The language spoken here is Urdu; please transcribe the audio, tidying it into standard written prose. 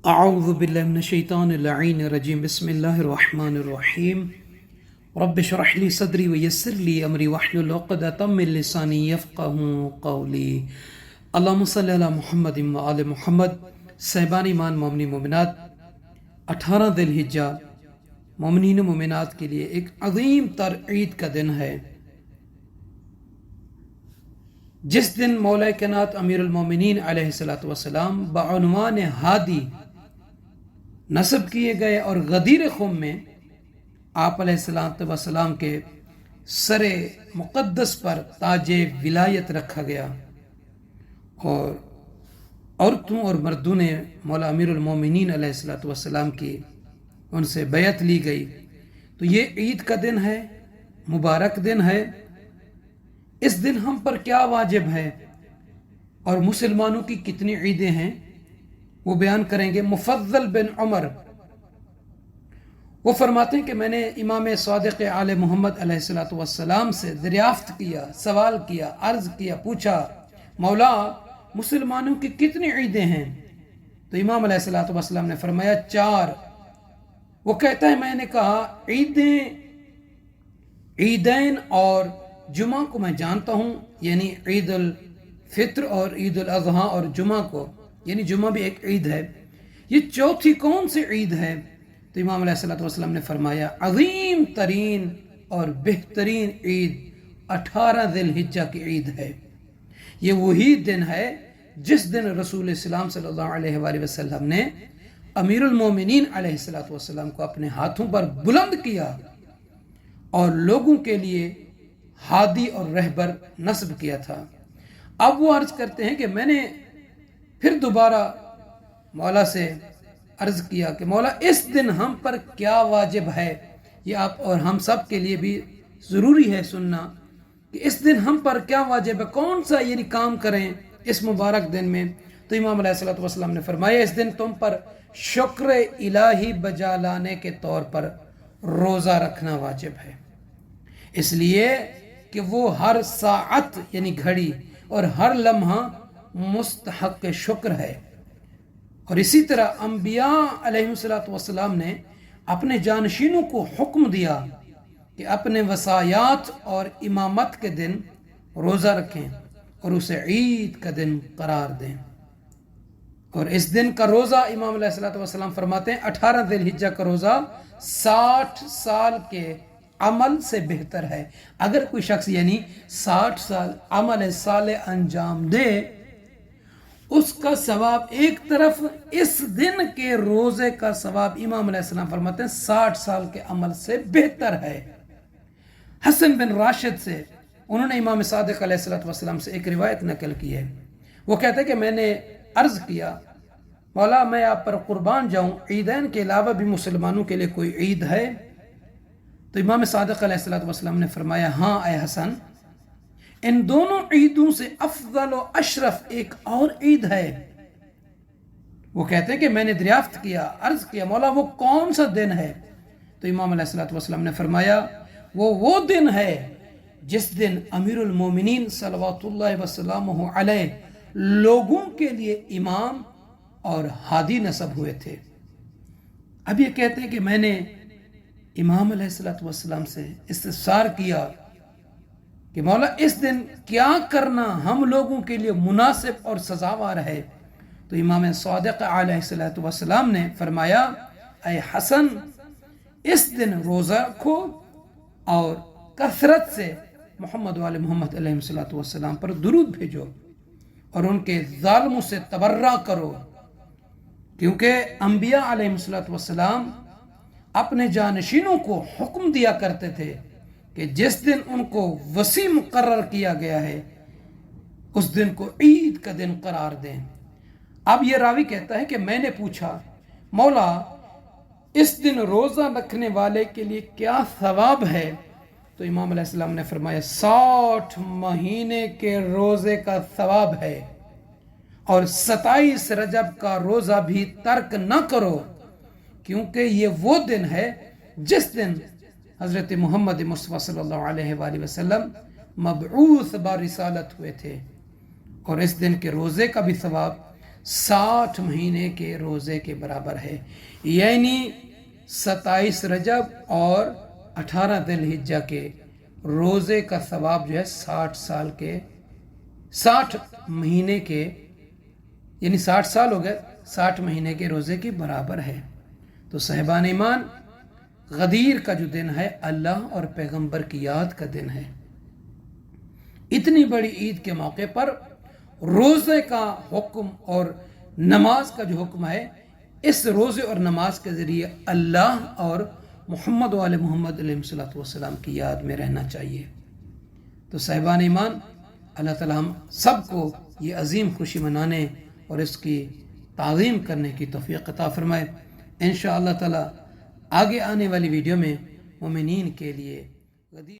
اعوذ باللہ من الشیطان اللعین الرجیم بسم اللہ الرحمن الرحیم رب اشرح لی صدری ویسر لی امری واحلل عقدۃ من لسانی یفقہوا قولی اللہم صلی علی محمد وآل محمد۔ صاحبان ایمان مومنین مومنات، 18 ذی الحجہ مومنین و مومنات کے لیے ایک عظیم تر عید کا دن ہے، جس دن مولا کائنات امیر المومنین علیہ السلام بعنوان ہادی نصب کیے گئے اور غدیر خم میں آپ علیہ السلام کے سر مقدس پر تاج ولایت رکھا گیا، اور عورتوں اور مردوں نے مولا امیر المومنین علیہ السلام کی ان سے بیعت لی گئی۔ تو یہ عید کا دن ہے، مبارک دن ہے۔ اس دن ہم پر کیا واجب ہے اور مسلمانوں کی کتنی عیدیں ہیں وہ بیان کریں گے۔ مفضل بن عمر وہ فرماتے ہیں کہ میں نے امام صادق آل محمد علیہ السلام سے دریافت کیا، سوال کیا، عرض کیا، پوچھا مولا مسلمانوں کی کتنی عیدیں ہیں؟ تو امام علیہ السلام نے فرمایا 4۔ وہ کہتا ہے میں نے کہا عیدین اور جمعہ کو میں جانتا ہوں، یعنی عید الفطر اور عید الاضحیٰ اور جمعہ کو، یعنی جمعہ بھی ایک عید ہے، یہ چوتھی کون سی عید ہے؟ تو امام علیہ السلام نے فرمایا عظیم ترین اور بہترین عید 18 ذی الحجہ کی عید ہے۔ یہ وہی دن ہے جس دن رسول اسلام صلی اللہ علیہ وآلہ وسلم نے امیر المومنین علیہ السلام کو اپنے ہاتھوں پر بلند کیا اور لوگوں کے لیے ہادی اور رہبر نصب کیا تھا۔ اب وہ عرض کرتے ہیں کہ میں نے پھر دوبارہ مولا سے عرض کیا کہ مولا اس دن ہم پر کیا واجب ہے؟ یہ آپ اور ہم سب کے لیے بھی ضروری ہے سننا کہ اس دن ہم پر کیا واجب ہے، کون سا یعنی کام کریں اس مبارک دن میں۔ تو امام علیہ السلام نے فرمایا اس دن تم پر شکر الہی بجا لانے کے طور پر روزہ رکھنا واجب ہے، اس لیے کہ وہ ہر ساعت یعنی گھڑی اور ہر لمحہ مستحق شکر ہے۔ اور اسی طرح انبیاء علیہ السلام نے اپنے جانشینوں کو حکم دیا کہ اپنے وصایات اور امامت کے دن روزہ رکھیں اور اسے عید کا دن قرار دیں۔ اور اس دن کا روزہ امام علیہ السلام فرماتے ہیں 18 ذی الحجہ کا روزہ 60 سال کے عمل سے بہتر ہے۔ اگر کوئی شخص یعنی 60 سال عمل صالح انجام دے، اس کا ثواب ایک طرف، اس دن کے روزے کا ثواب امام علیہ السلام فرماتے ہیں 60 سال کے عمل سے بہتر ہے۔ حسن بن راشد سے انہوں نے امام صادق علیہ السلام سے ایک روایت نقل کی ہے۔ وہ کہتے ہیں کہ میں نے عرض کیا مولا میں آپ پر قربان جاؤں، عیدین کے علاوہ بھی مسلمانوں کے لیے کوئی عید ہے؟ تو امام صادق علیہ السلام نے فرمایا ہاں اے حسن، ان دونوں عیدوں سے افضل و اشرف ایک اور عید ہے۔ وہ کہتے ہیں کہ میں نے دریافت کیا، عرض کیا مولا وہ کون سا دن ہے؟ تو امام علیہ السلام نے فرمایا وہ دن ہے جس دن امیر المومنین صلوات اللہ وسلامہ علیہ لوگوں کے لیے امام اور ہادی نصب ہوئے تھے۔ اب یہ کہتے ہیں کہ میں نے امام علیہ السلام سے استفسار کیا کہ مولا اس دن کیا کرنا ہم لوگوں کے لیے مناسب اور سزاوار ہے؟ تو امام صادق علیہ السلام نے فرمایا اے حسن، اس دن روزہ رکھو اور کثرت سے محمد وآل محمد علیہ السلام پر درود بھیجو اور ان کے ظالموں سے تبرہ کرو، کیونکہ انبیاء علیہ السلام اپنے جانشینوں کو حکم دیا کرتے تھے کہ جس دن ان کو وصی مقرر کیا گیا ہے اس دن کو عید کا دن قرار دیں۔ اب یہ راوی کہتا ہے کہ میں نے پوچھا مولا اس دن روزہ رکھنے والے کے لیے کیا ثواب ہے؟ تو امام علیہ السلام نے فرمایا 60 مہینے کے روزے کا ثواب ہے، اور 27 رجب کا روزہ بھی ترک نہ کرو، کیونکہ یہ وہ دن ہے جس دن حضرت محمد مصطفیٰ صلی اللہ علیہ وآلہ وسلم مبعوث برسالت ہوئے تھے، اور اس دن کے روزے کا بھی ثواب 60 مہینے کے روزے کے برابر ہے، یعنی 27 رجب اور 18 ذی الحجہ کے روزے کا ثواب جو ہے 60 مہینے کے، یعنی 60 سال ہو گئے، 60 مہینے کے روزے کے برابر ہے۔ تو صاحبان ایمان، غدیر کا جو دن ہے اللہ اور پیغمبر کی یاد کا دن ہے۔ اتنی بڑی عید کے موقع پر روزے کا حکم اور نماز کا جو حکم ہے، اس روزے اور نماز کے ذریعے اللہ اور محمد و آل محمد علیہ السلام کی یاد میں رہنا چاہیے۔ تو صاحبان ایمان، اللہ تعالی ہم سب کو یہ عظیم خوشی منانے اور اس کی تعظیم کرنے کی توفیق عطا فرمائے۔ انشاءاللہ تعالی آگے آنے والی ویڈیو میں مومنین کے لیے